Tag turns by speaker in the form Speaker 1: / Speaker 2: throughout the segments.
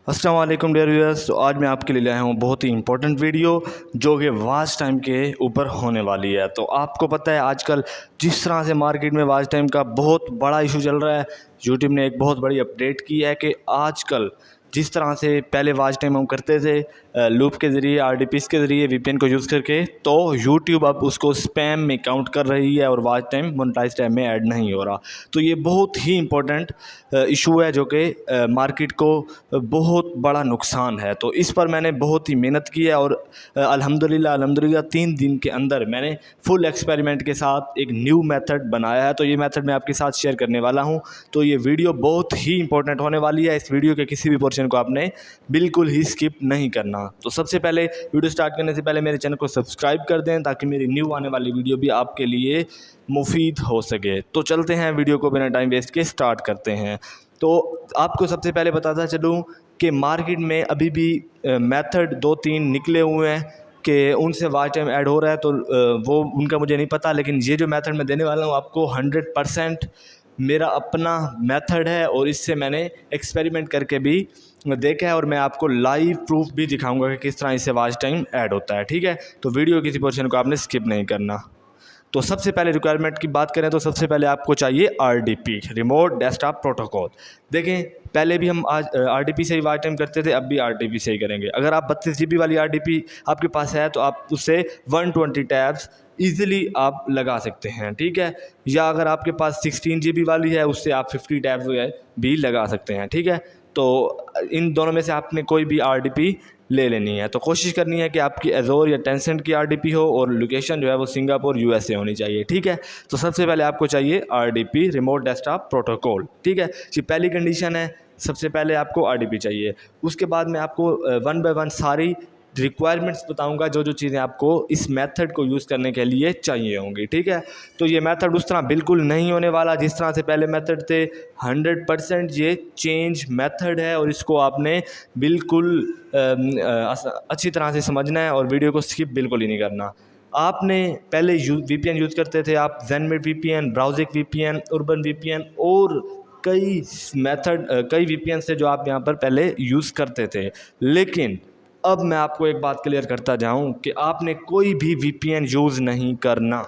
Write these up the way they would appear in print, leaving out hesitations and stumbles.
Speaker 1: अस्सलाम वालेकुम dear viewers. तो आज मैं आपके लिए लाया हूँ बहुत ही इंपॉर्टेंट वीडियो जो कि वॉच टाइम के ऊपर होने वाली है। तो आपको पता है आजकल जिस तरह से मार्केट में वॉच टाइम का बहुत बड़ा इशू चल रहा है, यूट्यूब ने एक बहुत बड़ी अपडेट की है कि आजकल जिस तरह से पहले वॉच टाइम हम करते थे लूप के ज़रिए, आरडीपीएस के ज़रिए, वीपीएन को यूज़ करके, तो यूट्यूब अब उसको स्पैम में काउंट कर रही है और वॉच टाइम मोनेटाइज टाइम में ऐड नहीं हो रहा। तो ये बहुत ही इंपॉर्टेंट इशू है जो कि मार्केट को बहुत बड़ा नुकसान है। तो इस पर मैंने बहुत ही मेहनत की है और अल्हम्दुलिल्लाह 3 दिन के अंदर मैंने फुल एक्सपेरिमेंट के साथ एक न्यू मेथड बनाया है। तो ये मेथड मैं आपके साथ शेयर करने वाला हूँ। तो ये वीडियो बहुत ही इंपॉर्टेंट होने वाली है। इस वीडियो के किसी भी पोर्शन को आपने बिल्कुल ही स्किप नहीं करना। तो सबसे पहले वीडियो स्टार्ट करने से पहले मेरे चैनल को सब्सक्राइब कर दें ताकि मेरी न्यू आने वाली वीडियो भी आपके लिए मुफीद हो सके। तो चलते हैं, वीडियो को बिना टाइम वेस्ट के स्टार्ट करते हैं। तो आपको सबसे पहले बताता चलूँ कि मार्केट में अभी भी मेथड 2-3 निकले हुए हैं कि उनसे वॉच टाइम ऐड हो रहा है। तो वो उनका मुझे नहीं पता, लेकिन ये जो मेथड मैं देने वाला हूँ आपको 100% मेरा अपना मेथड है और इससे मैंने एक्सपेरिमेंट करके भी देखा है और मैं आपको लाइव प्रूफ भी दिखाऊंगा कि किस तरह इससे वॉच टाइम ऐड होता है। ठीक है, तो वीडियो किसी पोर्शन को आपने स्किप नहीं करना। तो सबसे पहले रिक्वायरमेंट की बात करें तो सबसे पहले आपको चाहिए आरडीपी, रिमोट डेस्कटॉप प्रोटोकॉल। देखें, पहले भी हम आज आरडीपी से ही वॉच टाइम करते थे, अब भी आरडीपी से ही करेंगे। अगर आप 32 जीबी वाली आरडीपी आपके पास है तो आप उससे 120 टैब्स ईजिली आप लगा सकते हैं। ठीक है, या अगर आपके पास 16 जीबी वाली है उससे आप 50 टैब्स भी लगा सकते हैं। ठीक है, तो इन दोनों में से आपने कोई भी आरडीपी ले लेनी है। तो कोशिश करनी है कि आपकी एज़ोर या टेंसेंट की आरडीपी हो और लोकेशन जो है वो सिंगापुर यूएसए होनी चाहिए। ठीक है, तो सबसे पहले आपको चाहिए आरडीपी, रिमोट डेस्कटॉप प्रोटोकॉल। ठीक है, ये पहली कंडीशन है। सबसे पहले आपको आरडीपी चाहिए। उसके बाद मैं आपको वन बाय वन सारी रिक्वायरमेंट्स बताऊंगा जो जो चीज़ें आपको इस मेथड को यूज़ करने के लिए चाहिए होंगी। ठीक है, तो ये मेथड उस तरह बिल्कुल नहीं होने वाला जिस तरह से पहले मेथड थे। 100% ये चेंज मेथड है और इसको आपने बिल्कुल अच्छी तरह से समझना है और वीडियो को स्किप बिल्कुल ही नहीं करना। आपने पहले वीपीएन यूज़ करते थे आप, ज़ेनमेट वीपीएन, ब्राउजिक वीपीएन, उर्बन वीपीएन और कई वीपीएन से जो आप यहाँ पर पहले यूज़ करते थे। लेकिन अब मैं आपको एक बात क्लियर करता जाऊं कि आपने कोई भी वीपीएन यूज़ नहीं करना।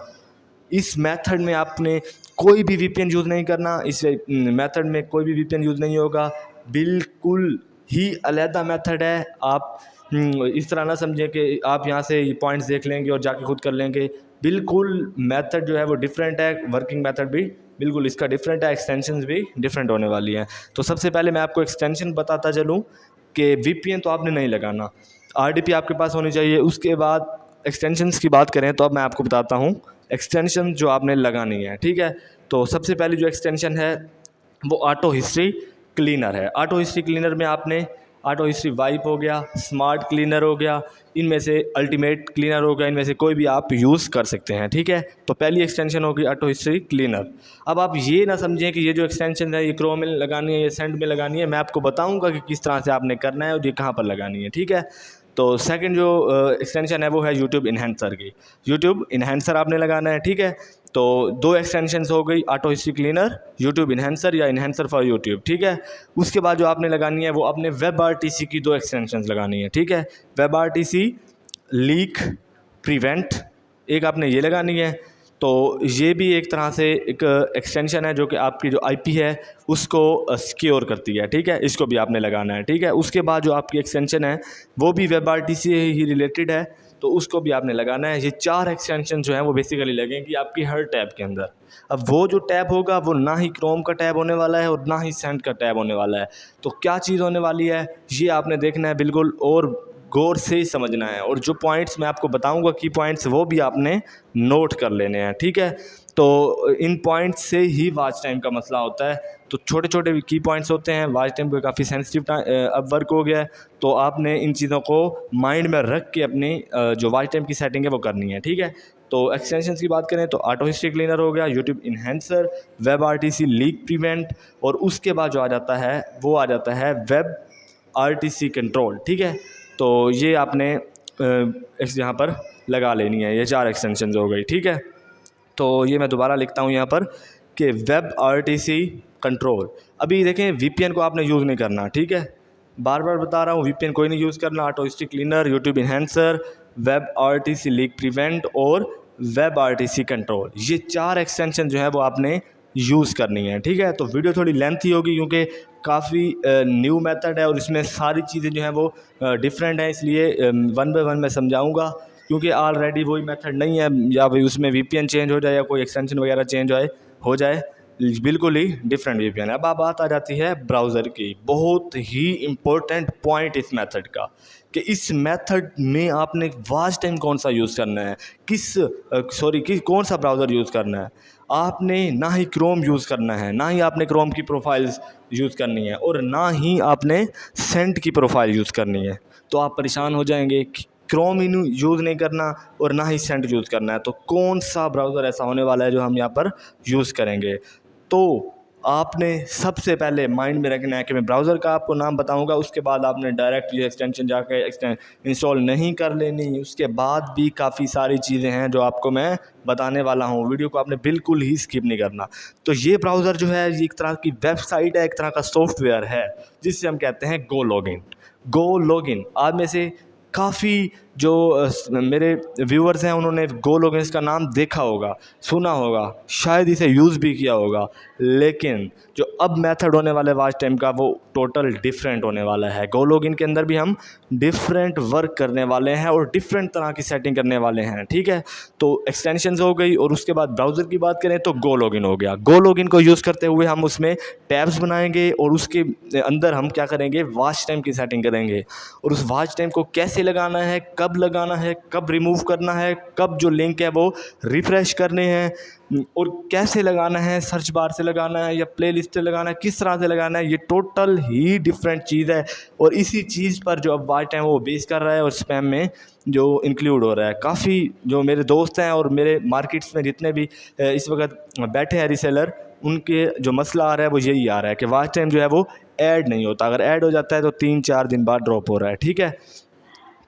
Speaker 1: इस मेथड में आपने कोई भी वीपीएन यूज़ नहीं करना। इस मेथड में कोई भी वीपीएन यूज़ नहीं होगा। बिल्कुल ही अलहदा मेथड है। आप इस तरह ना समझें कि आप यहाँ से ये पॉइंट्स देख लेंगे और जाके खुद कर लेंगे। बिल्कुल मेथड जो है वो डिफरेंट है, वर्किंग मेथड भी बिल्कुल इसका डिफरेंट है, एक्सटेंशंस भी डिफरेंट होने वाली हैं। तो सबसे पहले मैं आपको एक्सटेंशन बताता चलूँ कि वीपीएन तो आपने नहीं लगाना, आरडीपी आपके पास होनी चाहिए। उसके बाद एक्सटेंशंस की बात करें तो अब मैं आपको बताता हूँ एक्सटेंशन जो आपने लगानी है। ठीक है, तो सबसे पहली जो एक्सटेंशन है वो ऑटो हिस्ट्री क्लीनर है। ऑटो हिस्ट्री क्लीनर में आपने ऑटो हिस्ट्री वाइप हो गया, स्मार्ट क्लीनर हो गया, इनमें से अल्टीमेट क्लीनर हो गया, इनमें से कोई भी आप यूज़ कर सकते हैं। ठीक है, तो पहली एक्सटेंशन होगी ऑटो हिस्ट्री क्लीनर। अब आप ये ना समझें कि ये जो एक्सटेंशन है ये क्रोम में लगानी है या सेंड में लगानी है। मैं आपको बताऊंगा कि किस तरह से आपने करना है और ये कहाँ पर लगानी है। ठीक है, तो सेकंड जो एक्सटेंशन है वो है यूट्यूब इन्हेंसर की। यूट्यूब इन्हेंसर आपने लगाना है। ठीक है, तो 2 एक्सटेंशंस हो गई, auto history cleaner, YouTube enhancer या इन्हेंसर फॉर यूट्यूब। ठीक है, उसके बाद जो आपने लगानी है वो अपने वेब आरटीसी की 2 एक्सटेंशंस लगानी है। ठीक है, वेब आरटीसी लीक प्रिवेंट एक आपने ये लगानी है। तो ये भी एक तरह से एक एक्सटेंशन है जो कि आपकी जो आईपी है उसको सिक्योर करती है। ठीक है, इसको भी आपने लगाना है। ठीक है, उसके बाद जो आपकी एक्सटेंशन है वो भी वेब आरटीसी से ही रिलेटेड है, तो उसको भी आपने लगाना है। ये 4 एक्सटेंशन जो हैं वो बेसिकली लगेंगी आपकी हर टैब के अंदर। अब वो जो टैब होगा वो ना ही क्रोम का टैब होने वाला है और ना ही सेंड का टैब होने वाला है। तो क्या चीज़ होने वाली है ये आपने देखना है बिल्कुल और गौर से ही समझना है। और जो पॉइंट्स मैं आपको बताऊंगा की पॉइंट्स वो भी आपने नोट कर लेने हैं। ठीक है, तो इन पॉइंट्स से ही वॉच टाइम का मसला होता है। तो छोटे छोटे की पॉइंट्स होते हैं। वॉच टाइम पे काफ़ी सेंसिटिव अब वर्क हो गया है, तो आपने इन चीज़ों को माइंड में रख के अपनी जो वॉच टाइम की सेटिंग है वो करनी है। ठीक है, तो एक्सटेंशंस की बात करें तो ऑटो हिस्ट्री क्लीनर हो गया, YouTube enhancer, web RTC leak prevent, और उसके बाद जो आ जाता है वो आ जाता है वेब आरटीसी कंट्रोल। ठीक है, तो ये आपने यहाँ पर लगा लेनी है। ये 4 एक्सटेंशंस हो गई। ठीक है, तो ये मैं दोबारा लिखता हूँ यहाँ पर कि वेब आरटीसी कंट्रोल। अभी देखें वीपीएन को आपने यूज़ नहीं करना। ठीक है, बार बार बता रहा हूँ, वीपीएन कोई नहीं यूज़ करना। Auto stick cleaner, YouTube enhancer, web RTC leak prevent और वेब आरटीसी कंट्रोल, ये 4 एक्सटेंशन जो है वो आपने यूज़ करनी है। ठीक है, तो वीडियो थोड़ी लेंथी होगी क्योंकि काफ़ी न्यू मेथड है और इसमें सारी चीज़ें जो हैं वो डिफरेंट हैं, इसलिए वन बाय वन मैं समझाऊंगा, क्योंकि ऑलरेडी वही मेथड नहीं है या भाई उसमें वीपीएन चेंज हो जाए या कोई एक्सटेंशन वगैरह चेंज हो जाए, बिल्कुल ही डिफरेंट वीपीएन है। अब बात आ जाती है ब्राउज़र की, बहुत ही इम्पोर्टेंट पॉइंट इस मेथड का, कि इस मेथड में आपने वाच टाइम कौन सा यूज़ करना है, कौन सा ब्राउज़र यूज़ करना है। आपने ना ही क्रोम यूज़ करना है, ना ही आपने क्रोम की प्रोफाइल्स यूज़ करनी है और ना ही आपने सेंट की प्रोफाइल यूज़ करनी है। तो आप परेशान हो जाएंगे कि क्रोम ही यूज़ नहीं करना और ना ही सेंट यूज़ करना है, तो कौन सा ब्राउज़र ऐसा होने वाला है जो हम यहाँ पर यूज़ करेंगे। तो आपने सबसे पहले माइंड में रखना है कि मैं ब्राउज़र का आपको नाम बताऊंगा, उसके बाद आपने डायरेक्ट ये एक्सटेंशन जाके इंस्टॉल नहीं कर लेनी। उसके बाद भी काफ़ी सारी चीज़ें हैं जो आपको मैं बताने वाला हूँ, वीडियो को आपने बिल्कुल ही स्किप नहीं करना। तो ये ब्राउज़र जो है ये एक तरह की वेबसाइट है, एक तरह का सॉफ्टवेयर है जिससे हम कहते हैं गो लॉगिन। गो लॉगिन आज में से काफ़ी जो मेरे व्यूअर्स हैं उन्होंने गो लॉगिन इसका नाम देखा होगा, सुना होगा, शायद इसे यूज़ भी किया होगा, लेकिन जो अब मेथड होने वाला है वॉच टाइम का वो टोटल डिफरेंट होने वाला है। गो लॉगिन के अंदर भी हम डिफरेंट वर्क करने वाले हैं और डिफरेंट तरह की सेटिंग करने वाले हैं। ठीक है, तो एक्सटेंशंस हो गई और उसके बाद ब्राउज़र की बात करें तो गो लॉगिन हो गया। गो लॉगिन को यूज़ करते हुए हम उसमें टैब्स बनाएंगे और उसके अंदर हम क्या करेंगे, वॉच टाइम की सेटिंग करेंगे और उस वॉच टाइम को कैसे लगाना है, कब लगाना है, कब रिमूव करना है, कब जो लिंक है वो रिफ़्रेश करने हैं और कैसे लगाना है, सर्च बार से लगाना है या प्लेलिस्ट से लगाना है, किस तरह से लगाना है, ये टोटल ही डिफरेंट चीज़ है। और इसी चीज़ पर जो अब वॉच टाइम वो बेस कर रहा है और स्पैम में जो इंक्लूड हो रहा है। काफ़ी जो मेरे दोस्त हैं और मेरे मार्केट्स में जितने भी इस वक्त बैठे हैं रीसेलर, उनके जो मसला आ रहा है वो यही आ रहा है कि वॉच टाइम जो है वो ऐड नहीं होता, अगर ऐड हो जाता है तो 3-4 दिन बाद ड्रॉप हो रहा है। ठीक है,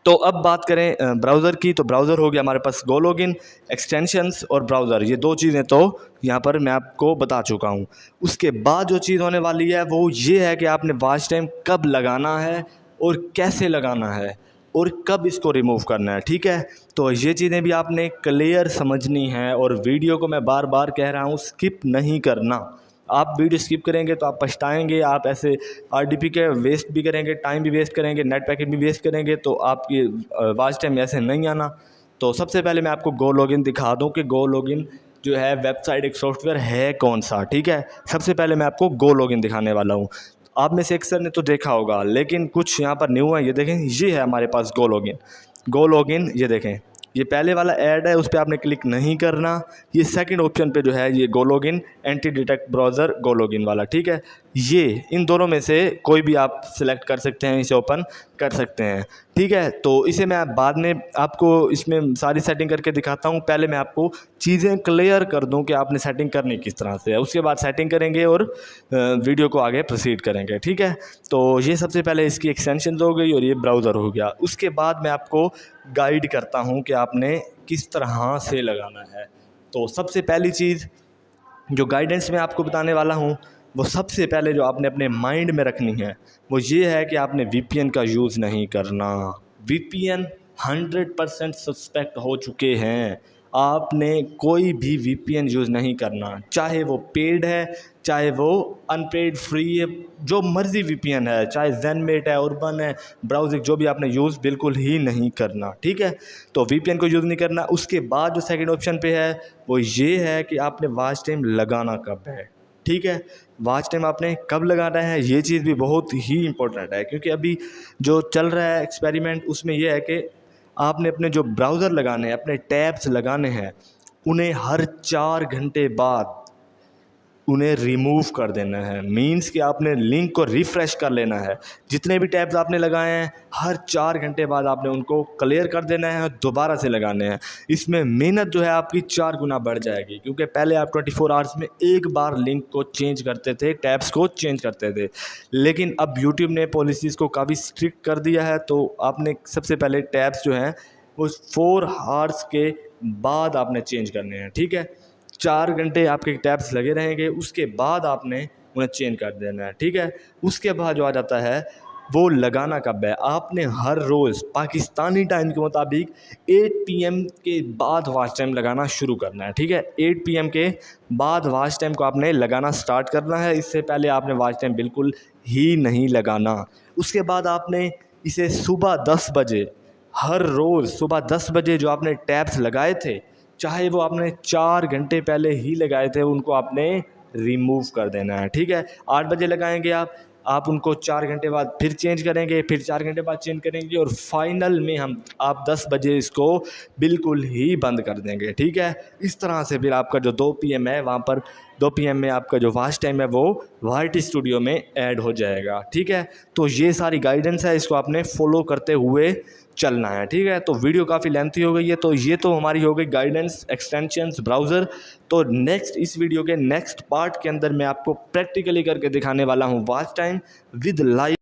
Speaker 1: तो अब बात करें ब्राउज़र की, तो ब्राउज़र हो गया हमारे पास गो लॉगिन, एक्सटेंशंस और ब्राउज़र, ये 2 चीज़ें तो यहाँ पर मैं आपको बता चुका हूँ। उसके बाद जो चीज़ होने वाली है वो ये है कि आपने वॉच टाइम कब लगाना है और कैसे लगाना है और कब इसको रिमूव करना है। ठीक है, तो ये चीज़ें भी आपने क्लियर समझनी है और वीडियो को मैं बार बार कह रहा हूँ स्किप नहीं करना। आप वीडियो स्किप करेंगे तो आप पछताएंगे, आप ऐसे आरडीपी के वेस्ट भी करेंगे, टाइम भी वेस्ट करेंगे, नेट पैकेट भी वेस्ट करेंगे, तो आपकी वॉच टाइम ऐसे नहीं आना। तो सबसे पहले मैं आपको गो लॉगिन दिखा दूं कि गो लॉगिन जो है वेबसाइट एक सॉफ्टवेयर है कौन सा। ठीक है, सबसे पहले मैं आपको गो लॉगिन दिखाने वाला हूँ। आप में से अक्सर ने तो देखा होगा, लेकिन कुछ यहाँ पर न्यू है। ये देखें, ये है हमारे पास गो लॉगिन। गो लॉगिन ये देखें, ये पहले वाला ऐड है, उस पर आपने क्लिक नहीं करना। ये सेकंड ऑप्शन पे जो है ये गो लॉगिन एंटी डिटेक्ट ब्राउज़र गो लॉगिन वाला। ठीक है, ये इन दोनों में से कोई भी आप सिलेक्ट कर सकते हैं, इसे ओपन कर सकते हैं। ठीक है, तो इसे मैं बाद में आपको इसमें सारी सेटिंग करके दिखाता हूँ। पहले मैं आपको चीज़ें क्लियर कर दूँ कि आपने सेटिंग करनी किस तरह से है, उसके बाद सेटिंग करेंगे और वीडियो को आगे प्रोसीड करेंगे। ठीक है, तो ये सबसे पहले इसकी एक्सटेंशन हो गई और ये ब्राउज़र हो गया। उसके बाद मैं आपको गाइड करता हूँ कि आपने किस तरह से लगाना है। तो सबसे पहली चीज़ जो गाइडेंस मैं आपको बताने वाला हूँ, वो सबसे पहले जो आपने अपने माइंड में रखनी है वो ये है कि आपने वीपीएन का यूज़ नहीं करना। वीपीएन 100% सस्पेक्ट हो चुके हैं। आपने कोई भी वीपीएन यूज़ नहीं करना, चाहे वो पेड है, चाहे वो अनपेड फ्री है, जो मर्ज़ी वीपीएन है, चाहे ज़ेनमेट है, उर्बन है, ब्राउज़िंग, जो भी आपने यूज़ बिल्कुल ही नहीं करना। ठीक है, तो वीपीएन को यूज़ नहीं करना। उसके बाद जो सेकंड ऑप्शन पे है वो ये है कि आपने वॉच टाइम लगाना कब है। ठीक है, वॉच टाइम आपने कब लगाना है, ये चीज़ भी बहुत ही इंपॉर्टेंट है, क्योंकि अभी जो चल रहा है एक्सपेरिमेंट उसमें यह है कि आपने अपने जो ब्राउज़र लगाने हैं, अपने टैब्स लगाने हैं, उन्हें हर 4 घंटे बाद उन्हें रिमूव कर देना है। मींस कि आपने लिंक को रिफ़्रेश कर लेना है। जितने भी टैब्स आपने लगाए हैं हर 4 घंटे बाद आपने उनको क्लियर कर देना है और दोबारा से लगाने हैं। इसमें मेहनत जो है आपकी 4 गुना बढ़ जाएगी, क्योंकि पहले आप 24 आवर्स में एक बार लिंक को चेंज करते थे, टैब्स को चेंज करते थे, लेकिन अब यूट्यूब ने पॉलिसीज़ को काफ़ी स्ट्रिक्ट कर दिया है। तो आपने सबसे पहले टैब्स जो हैं वो 4 आवर्स के बाद आपने चेंज करने हैं। ठीक है, 4 घंटे आपके टैब्स लगे रहेंगे, उसके बाद आपने उन्हें चेंज कर देना है। ठीक है, उसके बाद जो आ जाता है वो लगाना कब है, आपने हर रोज़ पाकिस्तानी टाइम के मुताबिक 8 PM के बाद वॉच टाइम लगाना शुरू करना है। ठीक है, 8 PM के बाद वॉच टाइम को आपने लगाना स्टार्ट करना है। इससे पहले आपने वॉच टाइम बिल्कुल ही नहीं लगाना। उसके बाद आपने इसे सुबह 10 बजे, हर रोज़ सुबह 10 बजे जो आपने टैब्स लगाए थे, चाहे वो आपने 4 घंटे पहले ही लगाए थे, उनको आपने रिमूव कर देना है। ठीक है, 8 बजे लगाएंगे आप उनको 4 घंटे बाद फिर चेंज करेंगे, फिर 4 घंटे बाद चेंज करेंगे और फाइनल में आप 10 बजे इसको बिल्कुल ही बंद कर देंगे। ठीक है, इस तरह से फिर आपका जो 2 PM है, वहाँ पर 2 PM में आपका जो वॉच टाइम है वो वाइट स्टूडियो में ऐड हो जाएगा। ठीक है, तो ये सारी गाइडेंस है, इसको आपने फॉलो करते हुए चलना है। ठीक है, तो वीडियो काफ़ी लेंथी हो गई है, तो ये तो हमारी हो गई गाइडेंस, एक्सटेंशंस, ब्राउज़र। तो नेक्स्ट इस वीडियो के नेक्स्ट पार्ट के अंदर मैं आपको प्रैक्टिकली करके दिखाने वाला हूँ वॉच टाइम विद लाइव